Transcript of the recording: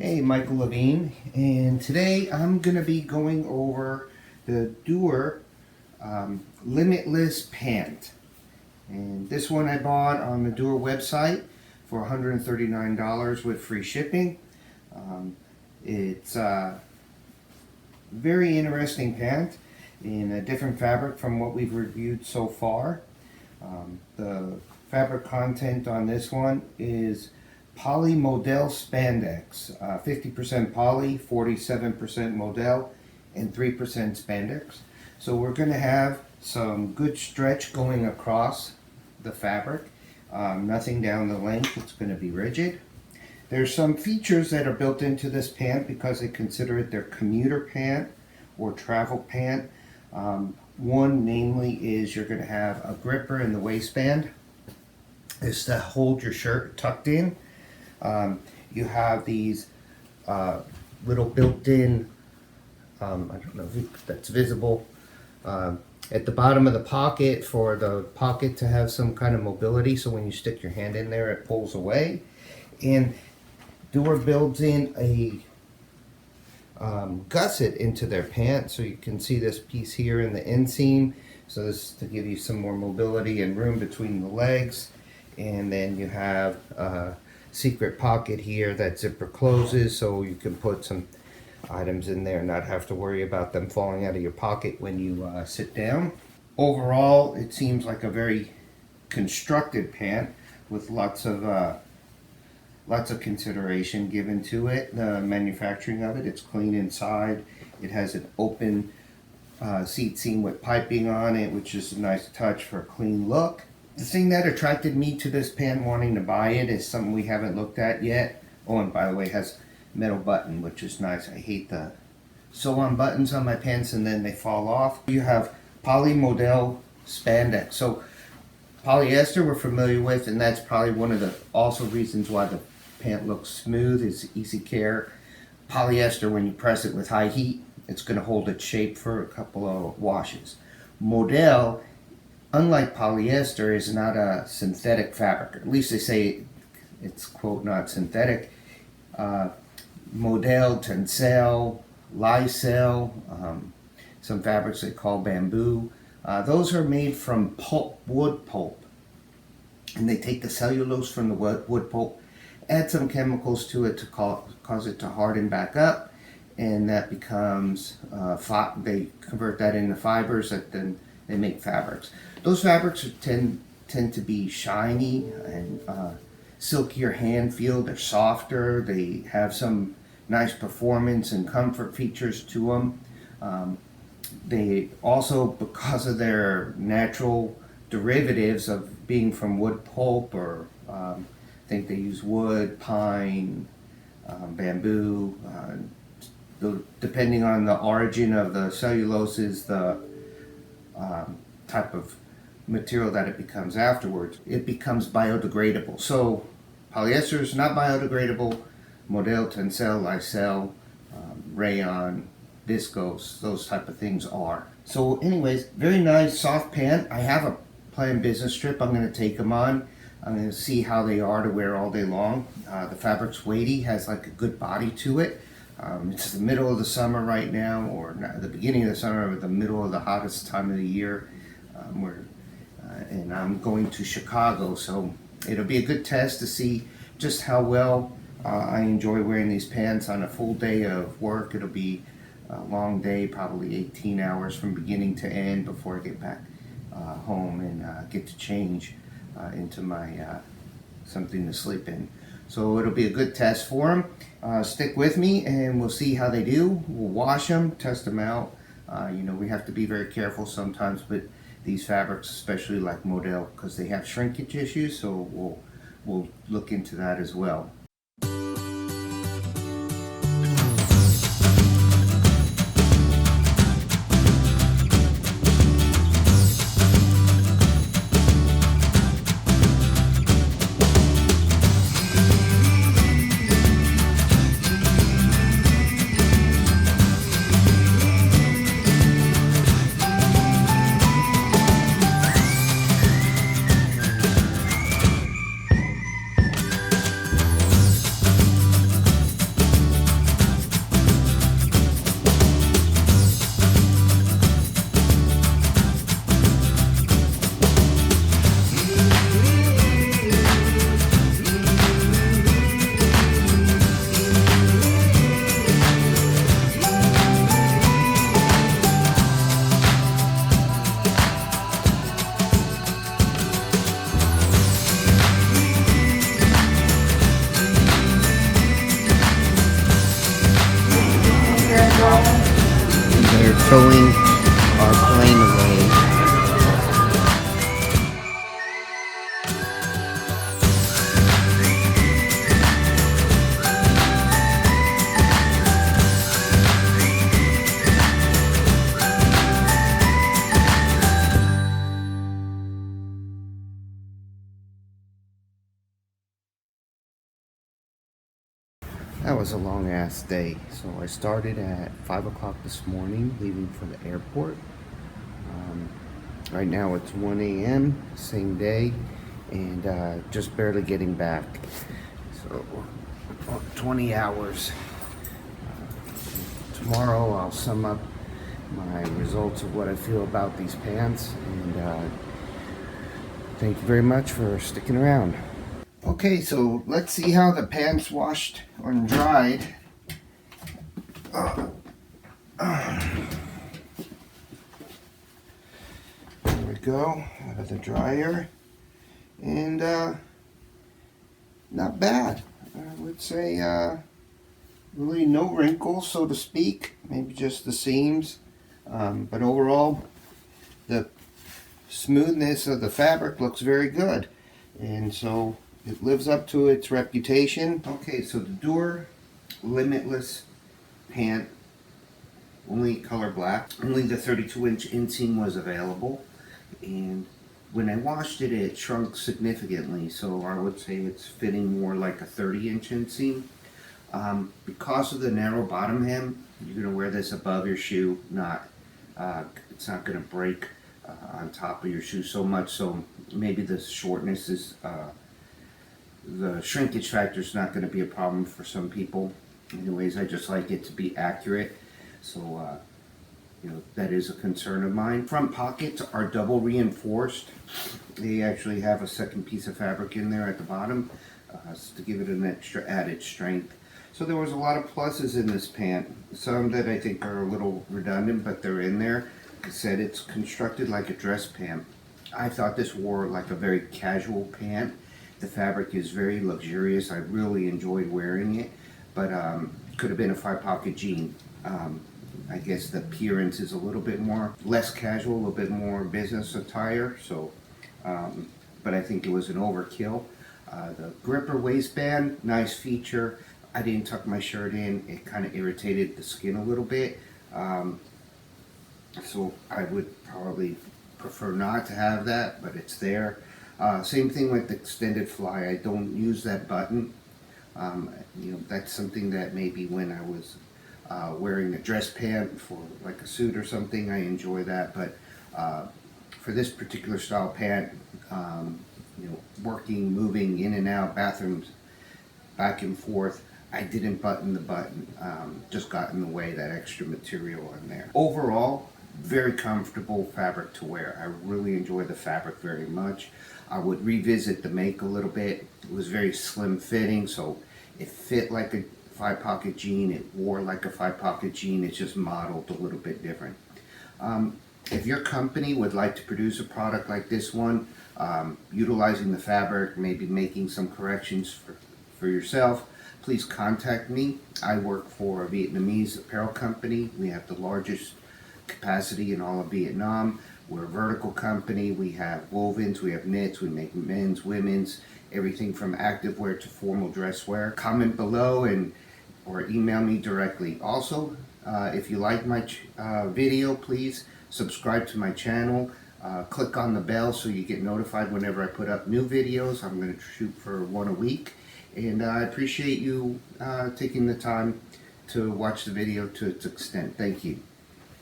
Hey, Michael Levine, and today I'm going to be going over the DUER Limitless Pant. And this one I bought on the DUER website for $139 with free shipping. It's a very interesting pant in a different fabric from what we've reviewed so far. The fabric content on this one is poly modal spandex, 50% poly, 47% modal, and 3% spandex. So we're going to have some good stretch going across the fabric, nothing down the length. It's going to be rigid. There's some features that are built into this pant because they consider it their commuter pant or travel pant. One namely is you're going to have a gripper in the waistband. It's to hold your shirt tucked in. You have these little built-in, I don't know if that's visible, at the bottom of the pocket for the pocket to have some kind of mobility, so when you stick your hand in there it pulls away. And DUER builds in a gusset into their pants, so you can see this piece here in the inseam, so this is to give you some more mobility and room between the legs. And then you have secret pocket here that zipper closes, so you can put some items in there and not have to worry about them falling out of your pocket when you sit down. Overall, it seems like a very constructed pant with lots of consideration given to it. The manufacturing of it, it's clean inside. It has an open seat seam with piping on it, which is a nice touch for a clean look. The thing that attracted me to this pant wanting to buy it is something we haven't looked at yet. Oh, and by the way, it has metal button, which is nice. I hate the sew-on buttons on my pants and then they fall off. You have poly modal spandex. So polyester we're familiar with, and that's probably one of the also reasons why the pant looks smooth. It's easy care. Polyester, when you press it with high heat, it's going to hold its shape for a couple of washes. Modal, unlike polyester, is not a synthetic fabric. At least they say it's, quote, not synthetic. Modal, tencel, lyocell, some fabrics they call bamboo. Those are made from pulp, wood pulp. And they take the cellulose from the wood pulp, add some chemicals to it to cause it to harden back up, and that becomes, they convert that into fibers that then they make fabrics. Those fabrics tend to be shiny and silkier hand feel. They're softer. They have some nice performance and comfort features to them. They also, because of their natural derivatives of being from wood pulp, or I think they use wood, pine, bamboo. Depending on the origin of the cellulose is the type of material that it becomes afterwards. It becomes biodegradable. So polyester is not biodegradable. Modal, tencel, lyocell, rayon, viscose, those type of things are. So anyways, very nice soft pant. I have a planned business trip I'm going to take them on. I'm going to see how they are to wear all day long. The fabric's weighty, has like a good body to it. It's the middle of the summer right now, or not the beginning of the summer, or the middle of the hottest time of the year. And I'm going to Chicago, so it'll be a good test to see just how well I enjoy wearing these pants on a full day of work. It'll be a long day, probably 18 hours from beginning to end before I get back home and get to change into my something to sleep in. So it'll be a good test for them. Stick with me and we'll see how they do. We'll wash them, test them out. We have to be very careful sometimes with these fabrics, especially like modal, because they have shrinkage issues, so we'll look into that as well. That was a long ass day. So I started at 5 o'clock this morning, leaving for the airport. Right now it's 1 a.m., same day, and just barely getting back. So 20 hours. Tomorrow I'll sum up my results of what I feel about these pants, and thank you very much for sticking around. Okay, so let's see how the pants washed and dried. There we go, out of the dryer, and not bad. I would say really no wrinkles, so to speak, maybe just the seams, but overall the smoothness of the fabric looks very good, and so it lives up to its reputation. Okay, so the DUER Limitless Pant, only color black, only the 32-inch inseam was available, and when I washed it, it shrunk significantly, so I would say it's fitting more like a 30-inch inseam. Because of the narrow bottom hem, you're going to wear this above your shoe, it's not going to break on top of your shoe so much, so maybe the shortness is, the shrinkage factor is not going to be a problem for some people. Anyways, I just like it to be accurate, so that is a concern of mine. Front pockets are double reinforced. They actually have a second piece of fabric in there at the bottom to give it an extra added strength. So there was a lot of pluses in this pant. Some that I think are a little redundant, but they're in there. Like I said, it's constructed like a dress pant. I thought this wore like a very casual pant. The fabric is very luxurious. I really enjoyed wearing it, but could have been a 5-pocket jean. I guess the appearance is a little bit more, less casual, a little bit more business attire, so, but I think it was an overkill. The gripper waistband, nice feature. I didn't tuck my shirt in. It kind of irritated the skin a little bit. So I would probably prefer not to have that, but it's there. Same thing with the extended fly. I don't use that button. That's something that maybe when I was wearing a dress pant for like a suit or something, I enjoy that, but for this particular style pant, working, moving in and out, bathrooms, back and forth, I didn't button the button, just got in the way, that extra material in there. Overall, very comfortable fabric to wear. I really enjoy the fabric very much. I would revisit the make a little bit. It was very slim fitting, so it fit like a 5-pocket jean. It wore like a 5-pocket jean. It's just modeled a little bit different. If your company would like to produce a product like this one, utilizing the fabric, maybe making some corrections for yourself, please contact me. I work for a Vietnamese apparel company. We have the largest capacity in all of Vietnam. We're a vertical company. We have wovens, we have knits, we make men's, women's, everything from activewear to formal dress wear. Comment below or email me directly. Also, if you like my video, please subscribe to my channel. Click on the bell so you get notified whenever I put up new videos. I'm going to shoot for one a week. And I appreciate you taking the time to watch the video to its extent. Thank you.